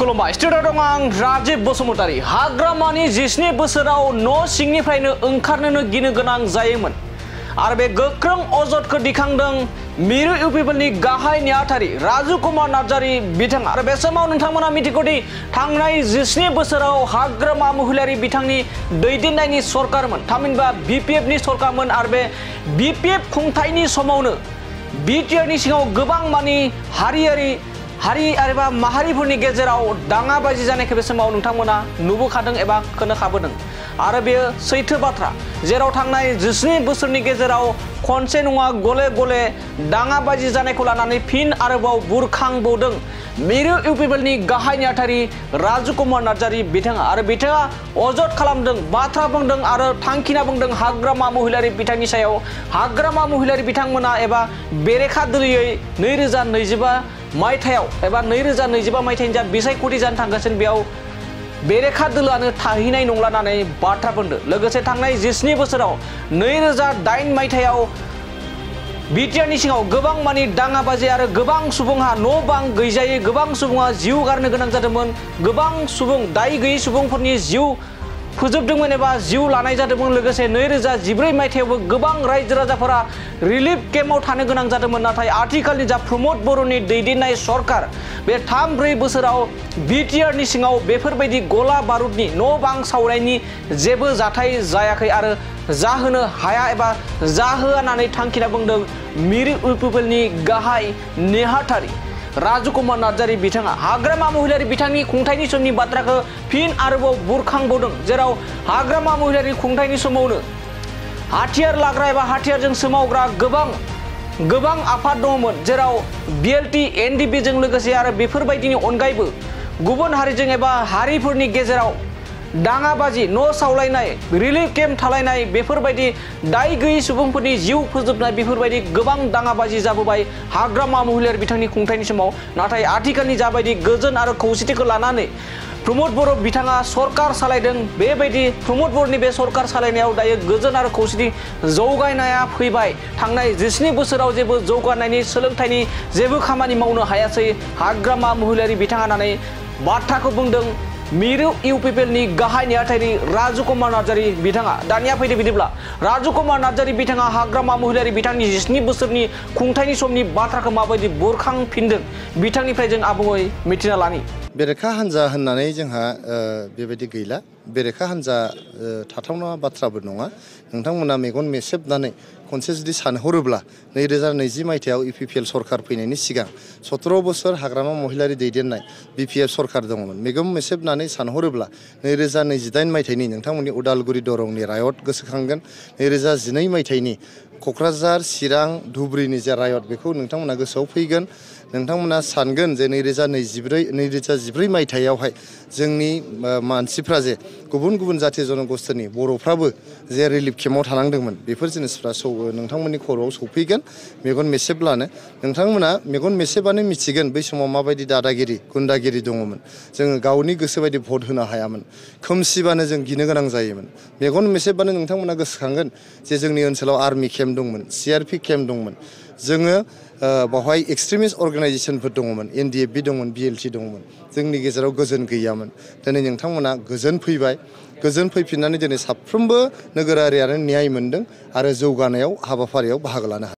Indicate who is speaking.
Speaker 1: खुलुमबाय स्टुडिअ दं आं राजीब बसुमतारी। हाग्रामानि 17 बोसोराव न' सिंनिफ्रायनो ओंखारनोनो गिनो गोनां जायोमोन आरो बे गोख्रों अजदखौ दिखांदों मिरु इउपिपिएलनि गाहाय नेहाथारि राजु कुमार नार्जारी बिथाङा। आरो बे समाव नोंथांमोना मिथिगौदि थांनाय 17 बोसोराव हाग्रामा महिलारी बिथांनि दैदेननायनि सरकारमोन, थामहिनबा बिपिएफनि सरकारमोन। आरो बे बिपिएफ खुंथायनि समावनो बिटिआरनि सिङाव गोबां मानि हारि आरो माहारिफोरनि गेजेराव दाङाबाजि जानायखौ बे समाव नोंथांमोना नुबोखादों एबा खोनाखाबोदों। आरो बेयो सैथो बाथ्रा, जेराव थांनाय 17 बोसोरनि गेजेराव खनसे नङा गले गले दाङाबाजि जानायखौ लानानै फिन आरोबाव बुरखांबावदों मिरु इउपिपिएलनि गाहाय नेहाथारि राजु कुमार नार्जारी बिथाङा। आरो बिथाङा अजद खालामदों, बाथ्रा बुंदों आरो थांखिना बुंदों हाग्रामा महिलारी बिथांनि सायाव। हाग्रामा महिलारी बिथांमोना एबा बेरेखा दोलोयै 2025 मायथाइयाव एबा 2025 मायथाइनि जा बिसायख'थि जानो थांगासिनो बेयाव बेरेखा दोलोआनो थाहैनाय नंला होननानै बाथ्रा बुंदों। लोगोसे थांनाय 17 बोसोराव 2008 मायथाइयाव बिटिआरनि सिङाव गोबां मानि दाङाबाजि आरो गोबां सुबुंहा न' बां गैजायै गोबां सुबुङा जिउ गारनो गोनां जादोंमोन। गोबां सुबुं दाय गैयै सुबुंफोरनि जिउ फोजोबदोंमोन एबा जिउ लानाय जादोंमोन। लोगोसे 2014 मायथाइयावबो गोबां रायजो राजाफोरा रिलिफ केम्पआव थानो गोनां जादोंमोन। नाथाय आथिखालनि जा प्रमद बर'नि दैदेननाय सरकार, बे 3-4 बोसोराव बिटिआरनि सिङाव बेफोरबायदि गला बारुदनि न' बां सावनायनि जेबो जाथाय जायाखै आरो जाहोनो हाया एबा जाहोआ होननानै थांखिना बुंदों मिरु इउपिपिएलनि गाहाय नेहाथारि राजु कुमार नार्जारी बिथाङा। हाग्रामा महिलारी बिथांनि खुंथायनि समनि बाथ्राखौ फिन आरोबाव बुरखांबावदों, जेराव हाग्रामा महिलारी खुंथायनि समावनो हाथियार लाग्रा एबा हाथियारजों सोमावग्रा गोबां आफाद दङमोन, जेराव बिएलटि एनडिपिजों लोगोसे आरो बेफोरबायदिनि अनगायैबो गुबुन हारिजों एबा हारिफोरनि गेजेराव दाङाबाजि, न' सावलायनाय, रिलिफ केम्प थालायनाय, बेफोरबायदि दाय गैयै सुबुंफोरनि जिउ फोजोबनाय, बेफोरबायदि गोबां दाङाबाजि जाबोबाय हाग्रामा महिलारी बिथांनि खुंथायनि समाव। नाथाय आथिखालनि जाबायदि गोजोन आरो खौसेथिखौ लानानै प्रमद बर' बिथाङा सरकार सालायदों, बेबायदि प्रमद बर'नि बे सरकार सालायनायाव दायो गोजोन आरो खौसेथि जौगानाया फैबाय। थांनाय 17 बोसोराव जेबो जौगानायनि सोलोंथाइनि जेबो खामानि मावनो हायासै हाग्रामा महिलारी बिथाङा होननानै बाथ्राखौ बुंदों मिरु इउपिपिएलनि गाहाय नेहाथारि राजु कुमार नार्जारी बिथाङा। दानिया फैदो बिदिब्ला राजु कुमार नार्जारी बिथाङा हाग्रामा महिलारी बिथांनि 17 बोसोरनि खुंथायनि समनि बाथ्राखौ माबायदि बुरखांफिनदों बिथांनिफ्राय जों आबुङै मिथिना लानि।
Speaker 2: बेरेखा हान्जा होननानै जोंहा बेबायदि गैला। बेरेखा हान्जा थाथावना बाथ्राबो नङा। नोंथांमोना मेगन मेसेबनानै खनसे जुदि सानहरोब्ला 2020 मायथाइयाव इउपिपिएल सरकार फैनायनि सिगां 17 बोसोर हाग्रामा महिलारी दैदेननाय बिपिएफ सरकार दङमोन। मेगन मेसेबनानै सानहरोब्ला 2028 मायथाइनि नोंथांमोननि उदालगुरि दरंनि रायट गोसोखांगोन। 2012 मायथाइनि क'क्राझार, चिरां, धुबुरीनि जे रायट, बेखौ नोंथांमोना गोसोआव फैगोन। नोंथांमोना सानगोन जे 2024 मायथाइयावहाय जोंनि मानसिफ्रा जे गुबुन जाथि जनगोष्ठीनि बर'फ्राबो जे रिलिफ केम्पआव थानांदोंमोन, बेफोर जिनिसफ्रा नोंथांमोननि खर'आव सौफैगोन मेगन मेसेबब्लानो। नोंथांमोना मेगन मेसेबानो मिथिगोन बै समाव माबायदि दादागिरि गुन्दागिरि दङमोन। जोङो गावनि गोसो बायदि भट होनो हायामोन। खोमसिबानो जों गिनो गोनां जायोमोन। मेगन मेसेबबानो नोंथांमोना गोसोखांगोन जे जोंनि ओनसोलाव आर्मि केम्प दंमोन, सिआरपि केम्प दंमोन। जोङो बावहाय एक्सट्रिमिस्ट अर्गानाइजेसनफोर दङमोन, एनडिएफबि दंमोन, बिएलटि दंमोन। जोंनि गेजेराव गोजोन गैयामोन। दिनै नोंथांमोना गोजोन फैबाय। गोजोन फैफिननानै दिनै साफ्रोमबो नोगोरारियानो न्याय मोन्दों आरो जौगानायाव हाबाफारियाव बाहागो लानो हादों।